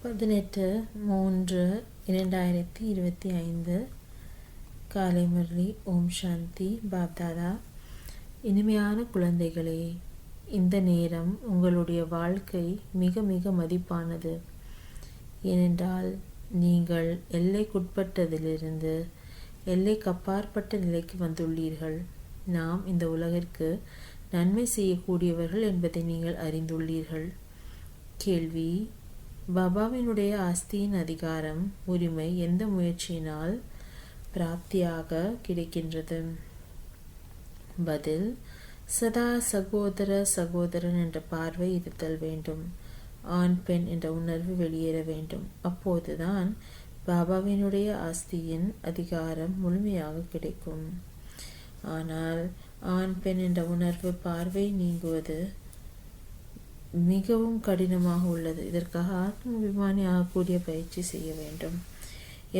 18-3-2025 காலை முரளி. ஓம் சாந்தி. பாப்தாதா. இனிமையான குழந்தைகளே, இந்த நேரம் உங்களுடைய வாழ்க்கை மிக மிக மதிப்பானது. ஏனென்றால் நீங்கள் எல்லைக்குட்பட்டதிலிருந்து எல்லைக்கு அப்பாற்பட்ட நிலைக்கு வந்துள்ளீர்கள். நாம் இந்த உலகிற்கு நன்மை செய்யக்கூடியவர்கள் என்பதை நீங்கள் அறிந்துள்ளீர்கள். கேள்வி: பாபாவினுடைய ஆஸ்தியின் அதிகாரம், உரிமை எந்த முயற்சியினால் பிராப்தியாக கிடைக்கின்றது? பதில்: சதா சகோதர சகோதரன் என்ற பார்வை இருத்தல் வேண்டும். ஆண் பெண் என்ற உணர்வு வெளியேற வேண்டும். அப்போதுதான் பாபாவினுடைய ஆஸ்தியின் அதிகாரம் முழுமையாக கிடைக்கும். ஆனால் ஆண் பெண் என்ற உணர்வு பார்வை நீங்குவது மிகவும் கடினமாக உள்ளது. இதற்காக ஆத்மாபிமானி ஆகக்கூடிய பயிற்சி செய்ய வேண்டும்.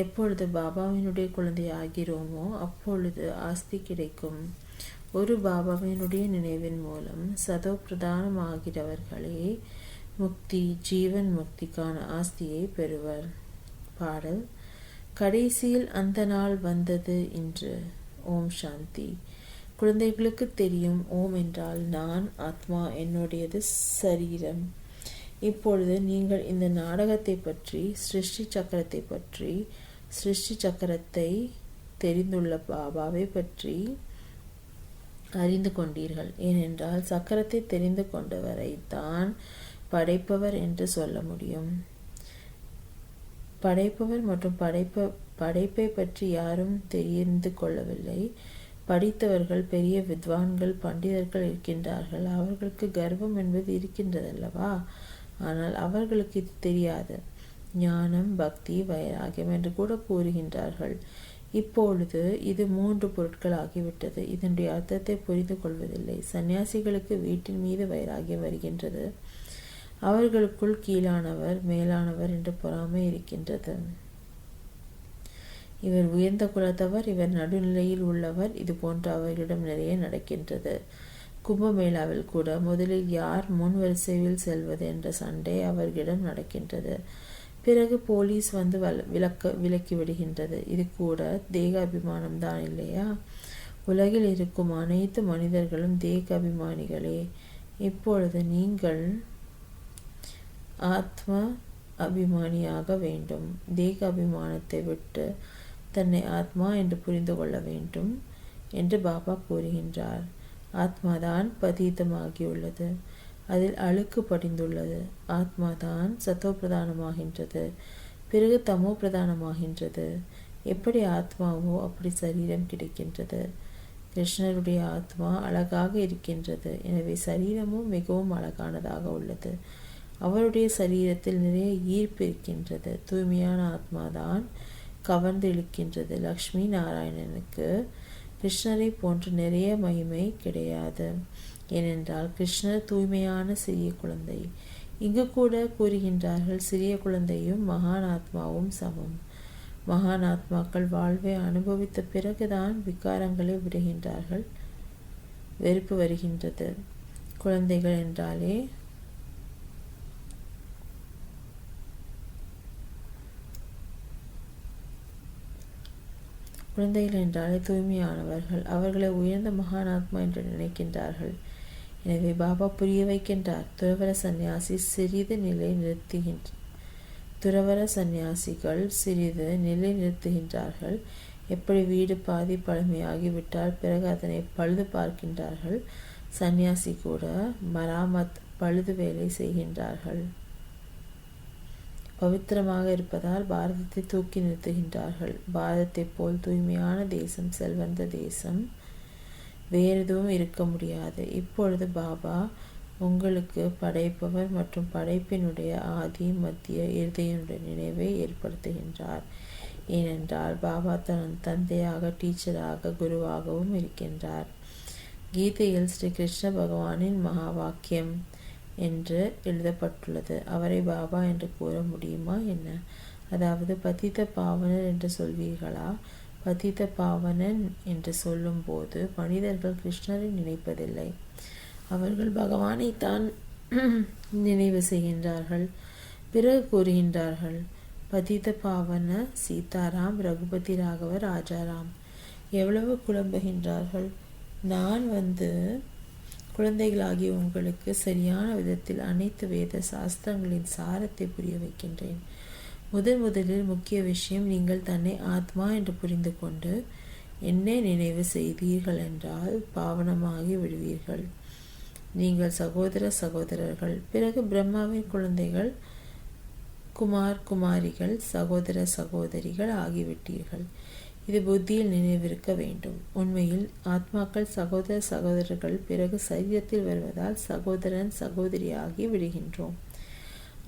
எப்பொழுது பாபாவினுடைய குழந்தை ஆகிறோமோ அப்பொழுது ஆஸ்தி கிடைக்கும். ஒரு பாபாவினுடைய நினைவின் மூலம் சதோ பிரதானம் ஆகிறவர்களே முக்தி, ஜீவன் முக்திக்கான ஆஸ்தியை பெறுவர். பாடல்: கடைசியில் அந்த நாள் வந்தது இன்று. ஓம் சாந்தி. குழந்தைகளுக்கு தெரியும், ஓம் என்றால் நான் ஆத்மா, என்னுடையது சரீரம். இப்பொழுது நீங்கள் இந்த நாடகத்தை பற்றி, சிருஷ்டி சக்கரத்தை பற்றி, சிருஷ்டி சக்கரத்தை தெரிந்துள்ள பாபாவை பற்றி அறிந்து கொண்டீர்கள். ஏனென்றால் சக்கரத்தை தெரிந்து கொண்டவரை தான் படைப்பவர் என்று சொல்ல முடியும். படைப்பவர் மற்றும் படைப்பை பற்றி யாரும் தெரிந்து கொள்ளவில்லை. படித்தவர்கள், பெரிய வித்வான்கள், பண்டிதர்கள் இருக்கின்றார்கள். அவர்களுக்கு கர்வம் என்பது இருக்கின்றதல்லவா? ஆனால் அவர்களுக்கு இது தெரியாது. ஞானம், பக்தி, வைராகியம் என்று கூட கூறுகின்றார்கள். இப்பொழுது இது 3 பொருட்கள் ஆகிவிட்டது. இதனுடைய அர்த்தத்தை புரிந்து கொள்வதில்லை. சன்னியாசிகளுக்கு வீட்டின் மீது வைராகியம் வருகின்றது. அவர்களுக்குள் கீழானவர், மேலானவர் என்று பொறாமை இருக்கின்றது. இவர் உயர்ந்த குலத்தவர், இவர் நடுநிலையில் உள்ளவர், இது போன்ற அவர்களிடம் நிறைய நடக்கின்றது. கும்பமேளாவில் கூட முதலில் யார் முன் வரிசையில் செல்வது என்ற சண்டை அவர்களிடம் நடக்கின்றது. பிறகு போலீஸ் வந்து விலக்கி விடுகின்றது. இது கூட தேக அபிமானம் தான் இல்லையா? உலகில் இருக்கும் அனைத்து மனிதர்களும் தேக அபிமானிகளே. இப்பொழுது நீங்கள் ஆத்ம அபிமானியாக வேண்டும். தேக அபிமானத்தை விட்டு தன்னை ஆத்மா என்று புரிந்து கொள்ள வேண்டும் என்று பாபா கூறுகின்றார். ஆத்மாதான் பதீதமாகியுள்ளது, அதில் அழுக்கு படிந்துள்ளது. ஆத்மாதான் சத்தோ பிரதானமாகின்றது, பிறகு தமோ பிரதானமாகின்றது. எப்படி ஆத்மாவோ அப்படி சரீரம் கிடைக்கின்றது. கிருஷ்ணருடைய ஆத்மா அழகாக இருக்கின்றது, எனவே சரீரமும் மிகவும் அழகானதாக உள்ளது. அவருடைய சரீரத்தில் நிறைய ஈர்ப்பு இருக்கின்றது. தூய்மையான ஆத்மாதான் கவர்ந்து இழுக்கின்றது. லக்ஷ்மி நாராயணனுக்கு கிருஷ்ணரை போன்று நிறைய மகிமை கிடையாது. ஏனென்றால் கிருஷ்ணர் தூய்மையான சிறிய குழந்தை. இங்கு கூட கூறுகின்றார்கள், சிறிய குழந்தையும் மகான் ஆத்மாவும் சமம். மகான் ஆத்மாக்கள் வாழ்வை அனுபவித்த பிறகுதான் விகாரங்களை விடுகின்றார்கள். வெறுப்பு வருகின்றது. குழந்தைகள் என்றாலே தூய்மையானவர்கள். அவர்களை உயர்ந்த மகானாத்மா என்று நினைக்கின்றார்கள். எனவே பாபா புரிய வைக்கின்றார். துறவர சந்நியாசிகள் சிறிது நிலை நிறுத்துகின்றார்கள். எப்படி வீடு பாதி பழமையாகிவிட்டால் பிறகு அதனை பழுது பார்க்கின்றார்கள். சந்நியாசி கூட மராமத், பழுது வேலை செய்கின்றார்கள். பவித்திரமாக இருப்பதால் பாரதத்தை தூக்கி நிறுத்துகின்றார்கள். பாரதத்தை போல் தூய்மையான தேசம், செல்வந்த தேசம் வேறு எதுவும் இருக்க முடியாது. இப்பொழுது பாபா உங்களுக்கு படைப்பவர் மற்றும் படைப்பினுடைய ஆதி, மத்திய, இறுதியினுடைய நினைவை ஏற்படுத்துகின்றார். ஏனென்றால் பாபா தன் தந்தையாக, டீச்சராக, குருவாகவும் இருக்கின்றார். கீதையில் ஸ்ரீ கிருஷ்ண பகவானின் மகா வாக்கியம் என்று எழுதப்பட்டுள்ளது. அவரை பாபா என்று கூற முடியுமா என்ன? அதாவது பதித பாவனர் என்று சொல்வீர்களா? பதித பாவனன் என்று சொல்லும் போது மனிதர்கள் கிருஷ்ணரை நினைப்பதில்லை. அவர்கள் பகவானை தான் நினைவு செய்கின்றார்கள். பிறகு கூறுகின்றார்கள், பதித பாவன சீதாராம், ரகுபதி ராகவ ராஜாராம். எவ்வளவு குழம்புகின்றார்கள். நான் குழந்தைகளாகிய உங்களுக்கு சரியான விதத்தில் அனைத்து வேத சாஸ்திரங்களின் சாரத்தை புரிய வைக்கின்றேன். முதலில் முக்கிய விஷயம், நீங்கள் தன்னை ஆத்மா என்று புரிந்து கொண்டு என்னை நினைவு செய்தீர்கள் என்றால் பாவனமாகி விடுவீர்கள். நீங்கள் சகோதரர்கள். பிறகு பிரம்மாவின் குழந்தைகள், குமாரிகள், சகோதரிகள் ஆகிவிட்டீர்கள். இது புத்தியில் நினைவிருக்க வேண்டும். உண்மையில் ஆத்மாக்கள் சகோதரர்கள். பிறகு சரீரத்தில் வருவதால் சகோதரி ஆகி விடுகின்றோம்.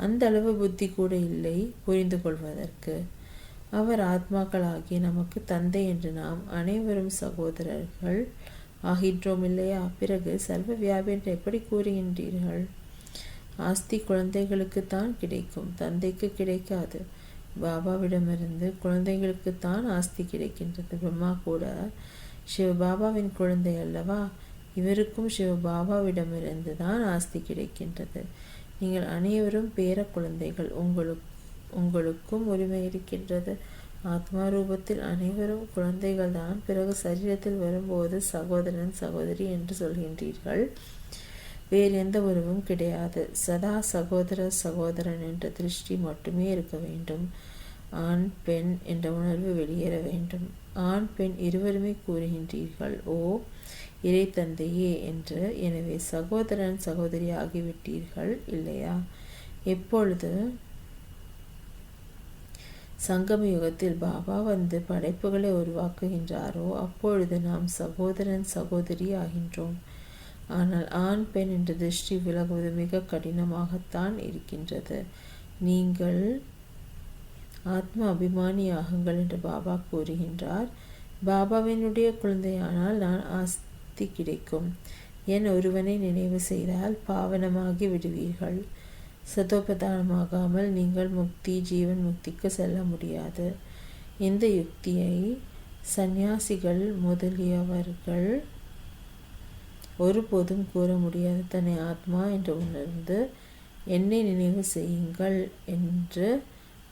அந்த அளவு புத்தி கூட இல்லை புரிந்து கொள்வதற்கு. அவர் ஆத்மாக்களாகிய நமக்கு தந்தை என்று நாம் அனைவரும் சகோதரர்கள் ஆகின்றோம் இல்லையா? பிறகு சர்வ வியாபி என்று எப்படி கூறுகின்றீர்கள்? ஆஸ்தி குழந்தைகளுக்குத்தான் கிடைக்கும், தந்தைக்கு கிடைக்காது. பாபாவிடமிருந்து குழந்தைகளுக்குத்தான் ஆஸ்தி கிடைக்கின்றது. பிரம்மா கூட சிவபாபாவின் குழந்தை அல்லவா? இவருக்கும் சிவபாபாவிடமிருந்து தான் ஆஸ்தி கிடைக்கின்றது. நீங்கள் அனைவரும் பேர குழந்தைகள். உங்களுக்கும் உரிமை இருக்கின்றது. ஆத்மா ரூபத்தில் அனைவரும் குழந்தைகள் தான். பிறகு சரீரத்தில் வரும்போது சகோதரி என்று சொல்கின்றீர்கள். வேறு எந்த உறவும் கிடையாது. சதா சகோதரன் என்ற திருஷ்டி மட்டுமே இருக்க வேண்டும். ஆண் பெண் என்ற உணர்வு வெளியேற வேண்டும். ஆண் பெண் இருவருமே கூறுகின்றீர்கள், ஓ இறை தந்தையே என்று. எனவே சகோதரி ஆகிவிட்டீர்கள் இல்லையா? எப்பொழுது சங்கம யுகத்தில் பாபா படைப்புகளை உருவாக்குகின்றாரோ அப்பொழுது நாம் சகோதரி ஆகின்றோம். ஆனால் ஆண் பெண் என்ற திருஷ்டி விலகுவது மிக கடினமாகத்தான் இருக்கின்றது. நீங்கள் ஆத்ம அபிமானி ஆகுங்கள் என்று பாபா கூறுகின்றார். பாபாவினுடைய குழந்தையானால் நான் ஆஸ்தி கிடைக்கும். என் ஒருவனை நினைவு செய்தால் பாவனமாகி விடுவீர்கள். சதோபதானமாகாமல் நீங்கள் ஜீவன் முக்திக்கு செல்ல முடியாது. இந்த யுக்தியை சந்நியாசிகள் முதலியவர்கள் ஒருபோதும் கூற முடியாது. தன்னை ஆத்மா என்று உணர்ந்து என்னை நினைவு செய்யுங்கள் என்று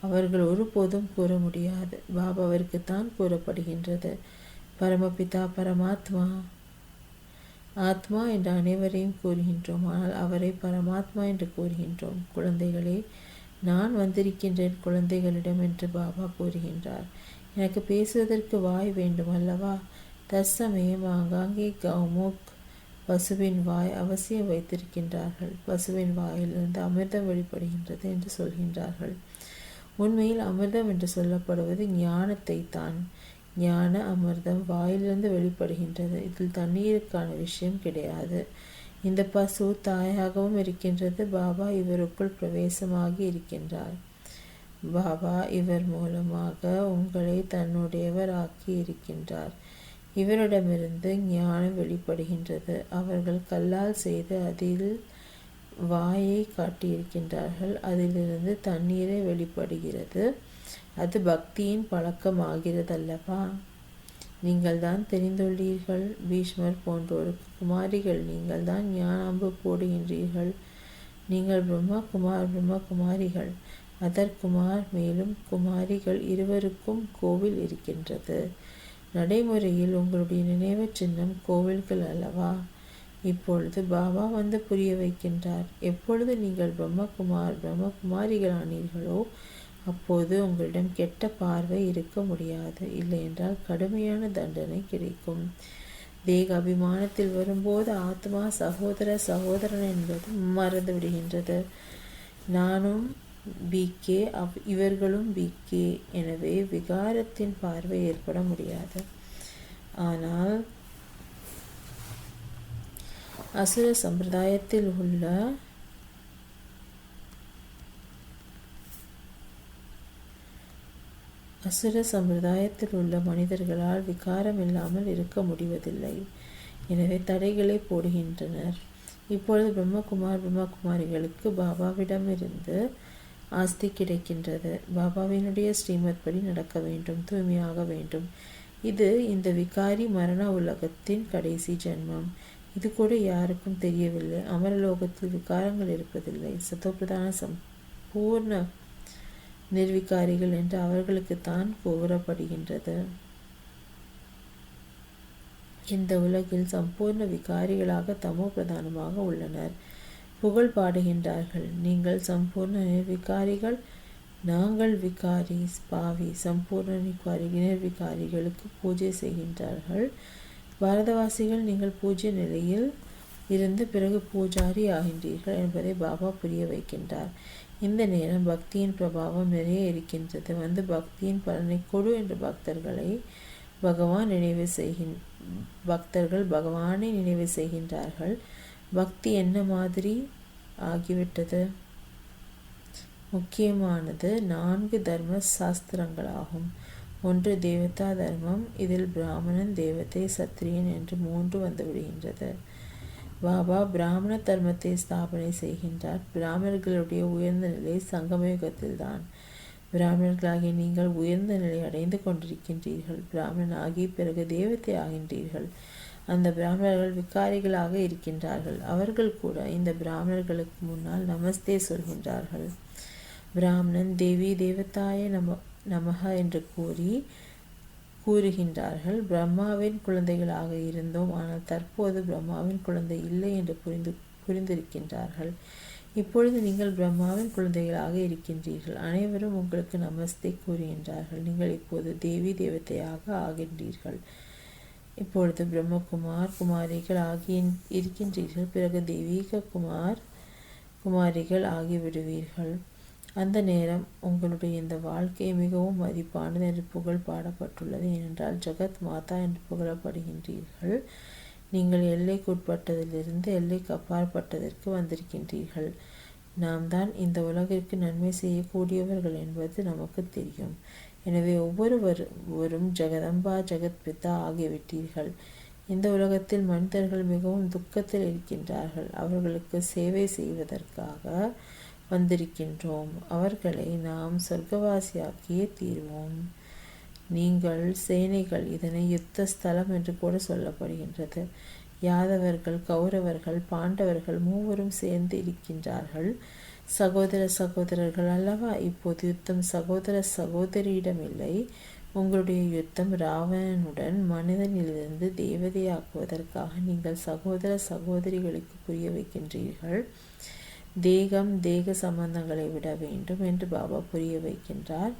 அவர்கள் ஒருபோதும் கூற முடியாது. பாபாவிற்குத்தான் கூறப்படுகின்றது, பரமபிதா பரமாத்மா. ஆத்மா என்று அனைவரையும் கூறுகின்றோம், ஆனால் அவரை பரமாத்மா என்று கூறுகின்றோம். குழந்தைகளே, நான் வந்திருக்கின்றேன் குழந்தைகளிடம் என்று பாபா கூறுகின்றார். எனக்கு பேசுவதற்கு வாய் வேண்டும் அல்லவா? தற்சமயம் ஆங்காங்கே கௌமுக் பசுவின் வாய் அவசியம் வைத்திருக்கின்றார்கள். பசுவின் வாயிலிருந்து அமிர்தம் வெளிப்படுகின்றது என்று சொல்கின்றார்கள். உண்மையில் அமிர்தம் என்று சொல்லப்படுவது ஞானத்தை தான். ஞான அமிர்தம் வாயிலிருந்து வெளிப்படுகின்றது. இதில் தண்ணீருக்கான விஷயம் கிடையாது. இந்த பசு தாயாகவும் இருக்கின்றது. பாபா இவருக்குள் பிரவேசமாகி இருக்கின்றார். பாபா இவர் மூலமாக உங்களை தன்னுடையவர் ஆக்கி இருக்கின்றார். இவரிடமிருந்து ஞானம் வெளிப்படுகின்றது. அவர்கள் கல்லால் செய்து அதில் வாயை காட்டியிருக்கின்றார்கள். அதிலிருந்து தண்ணீரை வெளிப்படுகிறது. அது பக்தியின் பழக்கமாகிறதல்லவா? நீங்கள் தான் தெரிந்துள்ளீர்கள். பீஷ்மர் போன்றோருக்கு குமாரிகள். நீங்கள் தான் ஞானாம்பு போடுகின்றீர்கள். நீங்கள் பிரம்மகுமாரிகள். அதர்குமார் மேலும் குமாரிகள் இருவருக்கும் கோவில் இருக்கின்றது. நடைமுறையில் உங்களுடைய நினைவு சின்னம் கோவில்கள் அல்லவா? இப்பொழுது பாபா புரிய வைக்கின்றார். எப்பொழுது நீங்கள் பிரம்மகுமாரிகள் ஆனீர்களோ அப்போது உங்களிடம் கெட்ட பார்வை இருக்க முடியாது. இல்லை என்றால் கடுமையான தண்டனை கிடைக்கும். தேக அபிமானத்தில் வரும்போது ஆத்மா சகோதரன் என்பது மறந்து விடுகின்றது. நானும் பிகே, இவர்களும் பிகே. எனவே விகாரத்தின் பார்வை ஏற்பட முடியாது. ஆனால் அசுர சம்பிரதாயத்தில் உள்ள மனிதர்களால் விகாரம் இல்லாமல் இருக்க முடிவதில்லை. எனவே தடைகளை போடுகின்றனர். இப்பொழுது பிரம்மகுமாரிகளுக்கு பாபாவிடமிருந்து ஆஸ்தி கிடைக்கின்றது. பாபாவினுடைய ஸ்ரீமத் படி நடக்க வேண்டும், தூய்மையாக வேண்டும். இது இந்த விகாரி மரண உலகத்தின் கடைசி ஜென்மம். இது கூட யாருக்கும் தெரியவில்லை. அமரலோகத்தில் விகாரங்கள் இருப்பதில்லை. சதோபிரதான சம்பூர்ண நிர்விகாரிகள் என்று அவர்களுக்குத்தான் கூறப்படுகின்றது. இந்த உலகில் சம்பூர்ண விகாரிகளாக தமோ பிரதானமாக உள்ளனர். புகழ் பாடுகின்றார்கள், நீங்கள் சம்பூர்ண நிர்விகாரிகள், நாங்கள் விகாரி பாவி. சம்பூர்ண நிர்விகாரிகளுக்கு பூஜை செய்கின்றார்கள். பாரதவாசிகள், நீங்கள் பூஜ்ய நிலையில் இருந்து பிறகு பூஜாரி ஆகின்றீர்கள் என்பதை பாபா புரிய வைக்கின்றார். இந்த நேரம் பக்தியின் பிரபாவம் நிறைய இருக்கின்றது. வந்து பக்தியின் பலனை கொடு என்று பக்தர்கள் பகவானை நினைவு செய்கின்றார்கள். பக்தி என்ன மாதிரி ஆகிவிட்டது? முக்கியமானது 4 தர்ம சாஸ்திரங்களாகும். ஒன்று தேவதா தர்மம். இதில் பிராமணன், தேவதை, சத்திரியன் என்று 3 வந்துவிடுகின்றது. பாபா பிராமண தர்மத்தை ஸ்தாபனை செய்கின்றார். பிராமணர்களுடைய உயர்ந்த நிலை சங்கமயுகத்தில்தான். பிராமணர்களாகிய நீங்கள் உயர்ந்த நிலை அடைந்து கொண்டிருக்கின்றீர்கள். பிராமணன் ஆகிய பிறகு தேவதை ஆகின்றீர்கள். அந்த பிராமணர்கள் விகாரிகளாக இருக்கின்றார்கள். அவர்கள் கூட இந்த பிராமணர்களுக்கு முன்னால் நமஸ்தே சொல்கின்றார்கள். பிராமணன் தேவி தேவதாய நமக என்று கூறுகின்றார்கள். பிரம்மாவின் குழந்தைகளாக இருந்தோம், ஆனால் தற்போது பிரம்மாவின் குழந்தை இல்லை என்று புரிந்திருக்கின்றார்கள். இப்பொழுது நீங்கள் பிரம்மாவின் குழந்தைகளாக இருக்கின்றீர்கள். அனைவரும் உங்களுக்கு நமஸ்தே கூறுகின்றார்கள். நீங்கள் இப்போது தேவி தேவதையாக ஆகின்றீர்கள். இப்பொழுது பிரம்மகுமார் குமாரிகள் இருக்கின்றீர்கள். பிறகு தெய்வீக குமாரிகள் ஆகிவிடுவீர்கள். அந்த நேரம் உங்களுடைய இந்த வாழ்க்கை மிகவும் மதிப்பானது என்று புகழ் பாடப்பட்டுள்ளது. ஏனென்றால் ஜகத் மாதா என்று புகழப்படுகின்றீர்கள். நீங்கள் எல்லைக்குட்பட்டதிலிருந்து எல்லைக்கு அப்பாற்பட்டதற்கு வந்திருக்கின்றீர்கள். நாம் தான் இந்த உலகிற்கு நன்மை செய்யக்கூடியவர்கள் என்பது நமக்கு தெரியும். எனவே ஒவ்வொருவரும் ஜெகதம்பா ஜெகத் பிதா ஆகிவிட்டீர்கள். இந்த உலகத்தில் மனிதர்கள் மிகவும் துக்கத்தில் இருக்கின்றார்கள். அவர்களுக்கு சேவை செய்வதற்காக வந்திருக்கின்றோம். அவர்களை நாம் சொர்க்கவாசியாக்கியே தீர்வோம். நீங்கள் சேனைகள். இதனை யுத்த ஸ்தலம் என்று கூட சொல்லப்படுகின்றது. யாதவர்கள், கௌரவர்கள், பாண்டவர்கள் 3 சேர்ந்து இருக்கின்றார்கள். சகோதரர்கள் அல்லவா? இப்போது யுத்தம் சகோதர சகோதரியிடம் இல்லை. உங்களுடைய யுத்தம் ராவணனுடன். மனிதனிலிருந்து தேவதையாக்குவதற்காக நீங்கள் சகோதர சகோதரிகளுக்கு புரிய வைக்கின்றீர்கள். தேக சம்பந்தங்களை விட வேண்டும் என்று பாபா புரிய வைக்கின்றார்.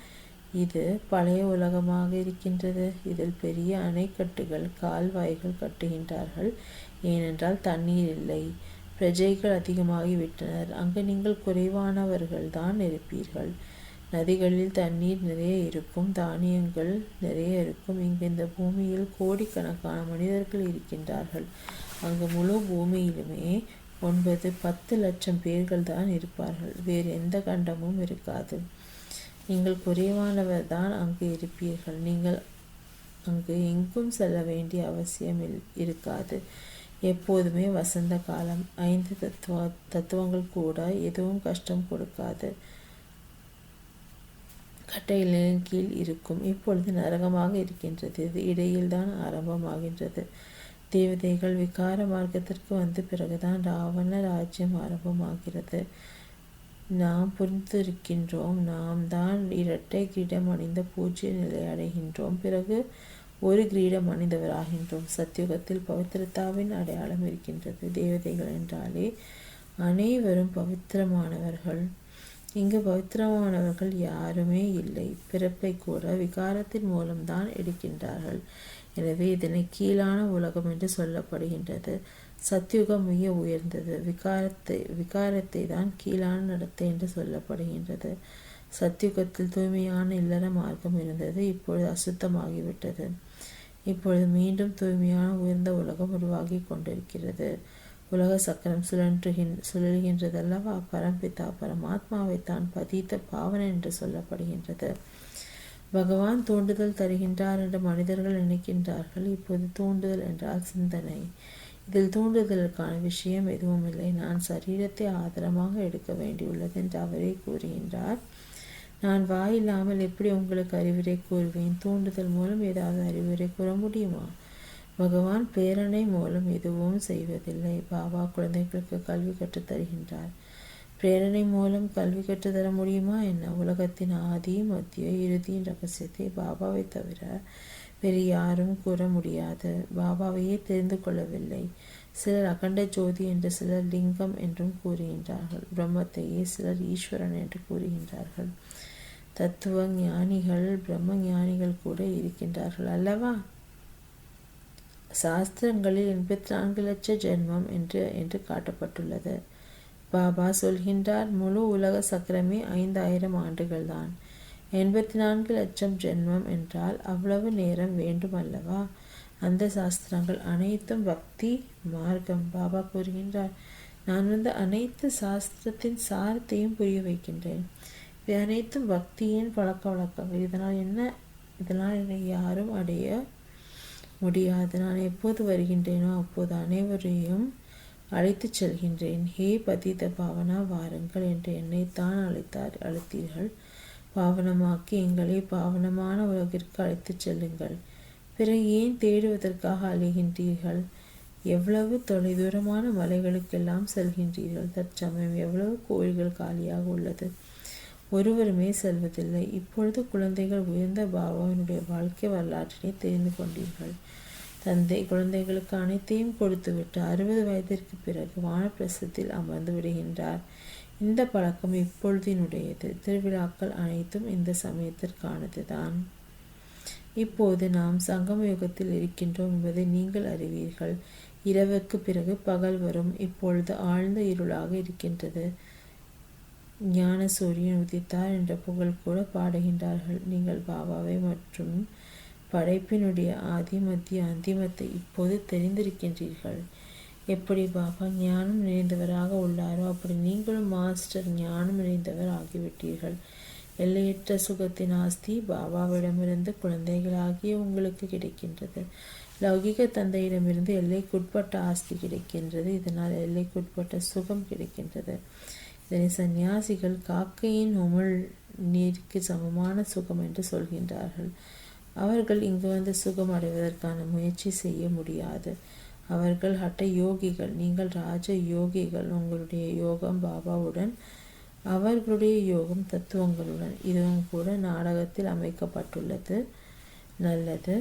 இது பழைய உலகமாக இருக்கின்றது. இதில் பெரிய அணைக்கட்டுகள், கால்வாய்கள் கட்டுகின்றார்கள். ஏனென்றால் தண்ணீர் இல்லை. பிரஜைகள் அதிகமாகிவிட்டனர். அங்கு நீங்கள் குறைவானவர்கள் தான் இருப்பீர்கள். நதிகளில் தண்ணீர் நிறைய இருக்கும், தானியங்கள் நிறைய இருக்கும். இங்கு இந்த பூமியில் கோடிக்கணக்கான மனிதர்கள் இருக்கின்றார்கள். அங்கு முழு பூமியிலுமே 9-10 லட்சம் பேர்கள் தான் இருப்பார்கள். வேறு எந்த கண்டமும் இருக்காது. நீங்கள் குறைவானவர் தான் அங்கு இருப்பீர்கள். நீங்கள் அங்கு எங்கும் செல்ல வேண்டிய அவசியம் இருக்காது. எப்போதுமே வசந்த காலம். 5 தத்துவங்கள் கூட எதுவும் கஷ்டம் கொடுக்காது. கட்டைகளின் கீழ் இருக்கும். இப்பொழுது நரகமாக இருக்கின்றது. இது இடையில்தான் ஆரம்பமாகின்றது. தேவதைகள் விகார மார்க்கத்திற்கு வந்த பிறகுதான் ராவண ராஜ்யம் ஆரம்பமாகிறது. நாம் புரிந்திருக்கின்றோம். நாம் தான் 2 கிரீடம் அணிந்த பூஜ்ய நிலை அடைகின்றோம். பிறகு 1 கிரீடம் அணிந்தவராகின்றோம். சத்தியுகத்தில் பவித்திரத்தாவின் அடையாளம் இருக்கின்றது. தேவதைகள் என்றாலே அனைவரும் பவித்திரமானவர்கள். இங்கு பவித்திரமானவர்கள் யாருமே இல்லை. பிறப்பை கூட விகாரத்தின் மூலம்தான் எடுக்கின்றார்கள். எனவே இதனை கீழான உலகம் என்று சொல்லப்படுகின்றது. சத்தியுகம் மிக உயர்ந்தது. விகாரத்தை தான் கீழான நடத்தை என்று சொல்லப்படுகின்றது. சத்தியுகத்தில் தூய்மையான இல்லற மார்க்கம் இருந்தது. இப்பொழுது அசுத்தமாகிவிட்டது. இப்பொழுது மீண்டும் தூய்மையான உயர்ந்த உலகம் உருவாகி கொண்டிருக்கிறது. உலக சக்கரம் சுழல்கின்றதல்லவா? பரம்பிதா பரமாத்மாவைத்தான் பதித்த பாவனை என்று சொல்லப்படுகின்றது. பகவான் தூண்டுதல் தருகின்றார் என்று மனிதர்கள் நினைக்கின்றார்கள். இப்போது தூண்டுதல் என்றால் சிந்தனை. இதில் தூண்டுதலுக்கான விஷயம் எதுவும் இல்லை. நான் சரீரத்தை ஆதாரமாக எடுக்க வேண்டியுள்ளது என்று அவரே கூறுகின்றார். நான் வாயில்லாமல் எப்படி உங்களுக்கு அறிவுரை கூறுவேன்? தூண்டுதல் மூலம் ஏதாவது அறிவுரை கூற முடியுமா? பகவான் பேரணை மூலம் எதுவும் செய்வதில்லை. பாபா குழந்தைகளுக்கு கல்வி கற்றுத் தருகின்றார். பிரேரணை மூலம் கல்வி கற்றுத்தர முடியுமா என்ன? உலகத்தின் ஆதி மத்திய இறுதியின் ரகசியத்தை பாபாவை தவிர வேறு யாரும் கூற முடியாது. பாபாவையே தெரிந்து கொள்ளவில்லை. சிலர் அகண்ட ஜோதி என்று, சிலர் லிங்கம் என்றும் கூறுகின்றார்கள். பிரம்மத்தையே சிலர் ஈஸ்வரன் என்று கூறுகின்றார்கள். தத்துவ ஞானிகள் பிரம்ம ஞானிகள் கூட இருக்கின்றார்கள் அல்லவா? சாஸ்திரங்களில் 84 லட்ச ஜென்மம் என்று காட்டப்பட்டுள்ளது. பாபா சொல்கின்றார், முழு உலக சக்கரமே 5000 ஆண்டுகள்தான். 84 லட்சம் ஜென்மம் என்றால் அவ்வளவு நேரம் வேண்டும் அல்லவா? அந்த சாஸ்திரங்கள் அனைத்தும் பக்தி மார்க்கம். பாபா கூறுகின்றார், நான் அனைத்து சாஸ்திரத்தின் சாரத்தையும் புரிய வைக்கின்றேன். இவை அனைத்தும் பக்தியின் பழக்க வழக்கங்கள். இதனால் என்னை யாரும் அடைய முடியாது. நான் எப்போது வருகின்றேனோ அப்போது அனைவரையும் அழைத்துச் செல்கின்றேன். ஹே பதித பாவனா, வாருங்கள் என்று என்னைத்தான் அழைத்தீர்கள். பாவனமாக்கி எங்களை பாவனமான உலகிற்கு அழைத்துச் செல்லுங்கள். பிறகு ஏன் தேடுவதற்காக அலைகின்றீர்கள்? எவ்வளவு தொலைதூரமான மலைகளுக்கெல்லாம் செல்கின்றீர்கள். தற்சமயம் எவ்வளவு கோயில்கள் காலியாக உள்ளது. ஒருவருமே செல்வதில்லை. இப்பொழுது குழந்தைகள் உயர்ந்த பாபாவினுடைய வாழ்க்கை வரலாற்றினை தெரிந்து கொண்டீர்கள். தந்தை குழந்தைகளுக்கு அனைத்தையும் கொடுத்துவிட்டு 60 வயதிற்கு பிறகு வானப்பிரசத்தில் அமர்ந்து விடுகின்றார். இந்த பழக்கம் இப்பொழுதினுடையது. திருவிழாக்கள் அனைத்தும் இந்த சமயத்திற்கானதுதான். இப்போது நாம் சங்கம யுகத்தில் இருக்கின்றோம் என்பதை நீங்கள் அறிவீர்கள். இரவுக்கு பிறகு பகல் வரும். இப்பொழுது ஆழ்ந்த இருளாக இருக்கின்றது. ஞான சூரியன் உதித்தார் என்ற புகழ் கூட பாடுகின்றார்கள். நீங்கள் பாபாவை மற்றும் படைப்பினுடைய ஆதி மத்திய அந்திமத்தை இப்போது தெரிந்திருக்கின்றீர்கள். எப்படி பாபா ஞானம் நிறைந்தவராக உள்ளாரோ அப்படி நீங்களும் மாஸ்டர் ஞானம் நிறைந்தவர் ஆகிவிட்டீர்கள். எல்லையற்ற சுகத்தின் ஆஸ்தி பாபாவிடமிருந்து குழந்தைகளாகிய உங்களுக்கு கிடைக்கின்றது. லௌகிக தந்தையிடமிருந்து எல்லைக்குட்பட்ட ஆஸ்தி கிடைக்கின்றது. இதனால் எல்லைக்குட்பட்ட சுகம் கிடைக்கின்றது. இதனை சந்நியாசிகள் காக்கையின் உமிழ் நீருக்கு சமமான சுகம் என்று சொல்கின்றார்கள். அவர்கள் இங்கு வந்து சுகம் அடைவதற்கான முயற்சி செய்ய முடியாது. அவர்கள் ஹட்ட யோகிகள். நீங்கள் ராஜ யோகிகள். உங்களுடைய யோகம் பாபாவுடன், அவர்களுடைய யோகம் தத்துவங்களுடன். இதுவும் கூட நாடகத்தில் அமைக்கப்பட்டுள்ளது. நல்லது.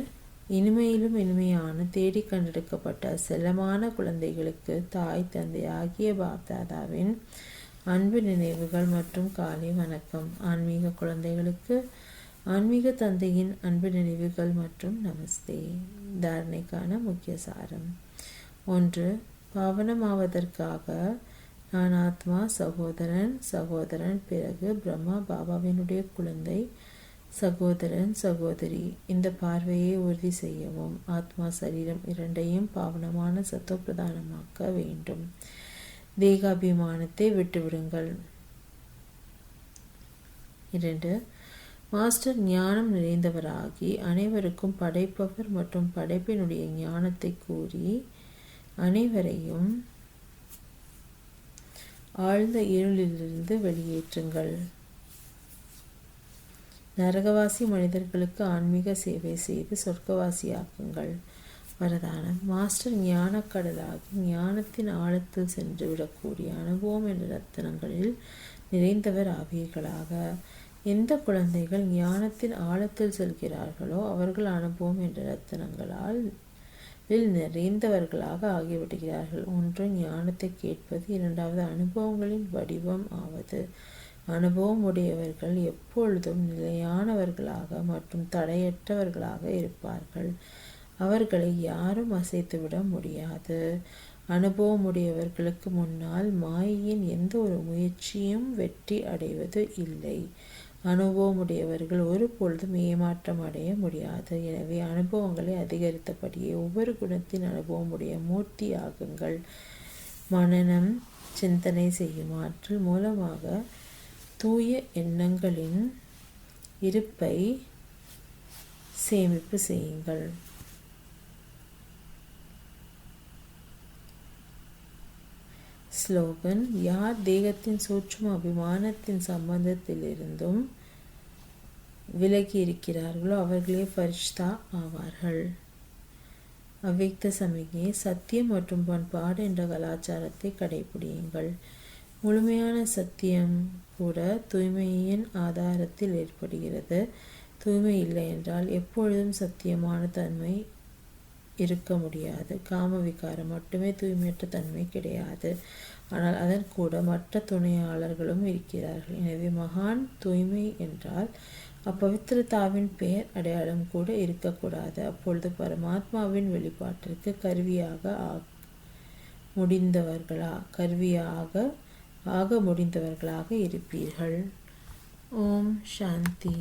இனிமையிலும் இனிமையான தேடி கண்டெடுக்கப்பட்ட செல்லமான குழந்தைகளுக்கு தாய் தந்தை ஆகிய பாப்தாதாவின் அன்பு நினைவுகள் மற்றும் காலை வணக்கம். ஆன்மீக குழந்தைகளுக்கு ஆன்மீக தந்தையின் அன்பு நினைவுகள் மற்றும் நமஸ்தே. தாரணைக்கான முக்கிய சாரம். 1. பாவனமாவதற்காக நான் ஆத்மா, சகோதரன், பிறகு பிரம்மா பாபாவினுடைய குழந்தை, சகோதரன், சகோதரி. இந்த பார்வையை உறுதி செய்யவும். ஆத்மா சரீரம் இரண்டையும் பாவனமான சத்துவ பிரதானமாக்க வேண்டும். தேகாபிமானத்தை விட்டுவிடுங்கள். 2. மாஸ்டர் ஞானம் நிறைந்தவராகி அனைவருக்கும் படைப்பவர் மற்றும் படைப்பினுடைய ஞானத்தை கூறி அனைவரையும் ஆழ்ந்த இருளிலிருந்து வெளியேற்றுங்கள். நரகவாசி மனிதர்களுக்கு ஆன்மீக சேவை செய்து சொர்க்கவாசியாக்குங்கள். வரதானம். மாஸ்டர் ஞானக்கடலாகி ஞானத்தின் ஆழத்தில் சென்று விடக்கூடிய அனுபவம் என்ற ரத்தினங்களில் நிறைந்தவர் ஆவீர்களாக. எந்த குழந்தைகள் ஞானத்தின் ஆழத்தில் செல்கிறார்களோ அவர்கள் அனுபவம் என்ற ரத்தினங்களால் நிறைந்தவர்களாக ஆகிவிடுகிறார்கள். 1. ஞானத்தை கேட்பது. 2. அனுபவங்களின் வடிவம் ஆவது. அனுபவம் உடையவர்கள் எப்பொழுதும் நிலையானவர்களாக மற்றும் தடையற்றவர்களாக இருப்பார்கள். அவர்களை யாரும் அசைத்துவிட முடியாது. அனுபவம் உடையவர்களுக்கு முன்னால் மாயையின் எந்த ஒரு முயற்சியும் வெற்றி அடைவது இல்லை. அனுபவமுடையவர்கள் ஒரு பொழுதும் ஏமாற்றம் அடைய முடியாது. எனவே அனுபவங்களை அதிகரித்தபடியே ஒவ்வொரு குணத்தின் அனுபவமுடைய மூர்த்தி ஆகுங்கள். மனனம் சிந்தனை செய்யும் ஆற்றல் மூலமாக தூய எண்ணங்களின் இருப்பை சேமிப்பு செய்யுங்கள். ஸ்லோகன். யார் தேகத்தின் சூட்சும அபிமானத்தின் சம்பந்தத்திலிருந்தும் விலகி இருக்கிறார்களோ அவர்களே ஃபரிஷ்தா ஆவார்கள். அவ்வியக்த சமிகை. சத்தியம் மற்றும் பண்பாடு என்ற கலாச்சாரத்தை கடைபிடியுங்கள். முழுமையான சத்தியம் கூட தூய்மையின் ஆதாரத்தில் ஏற்படுகிறது. தூய்மை இல்லை என்றால் எப்பொழுதும் சத்தியமான தன்மை இருக்க முடியாது. காம விகாரம் மட்டுமே தூய்மையற்ற தன்மை கிடையாது. ஆனால் அதன் கூட மற்ற துணையாளர்களும் இருக்கிறார்கள். எனவே மகான் தூய்மை என்றால் அப்பவித்திரதாவின் பெயர் அடையாளம் கூட இருக்கக்கூடாது. அப்பொழுது பரமாத்மாவின் வெளிப்பாட்டிற்கு கருவியாக முடிந்தவர்களாக இருப்பீர்கள். ஓம் சாந்தி.